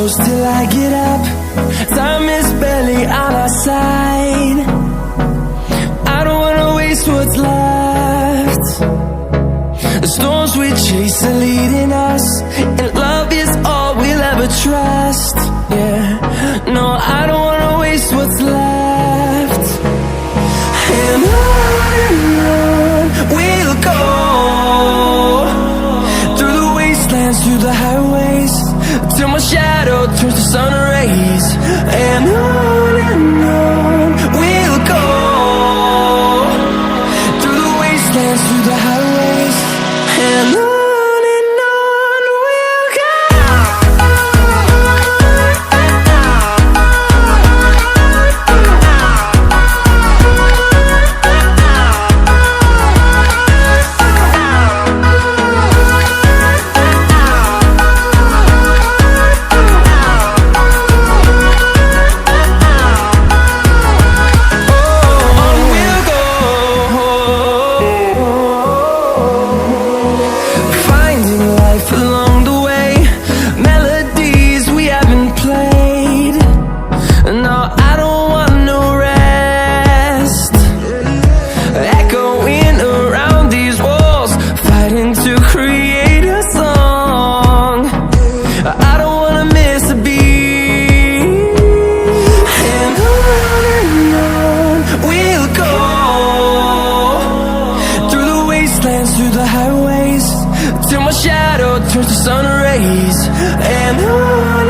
close till I get up. Time is barely on our side. I don't wanna waste what's left. The storms we chase are leading us, and love is all we'll ever trust. Yeah, no, I don't wanna waste what's left. And on we'll go, through the wastelands, through the highways, till my shadow turns to sun rays. And on we'll go, through the wastelands, through the highways, and on we'll go. Through the highways, till my shadow turns to sun rays. And on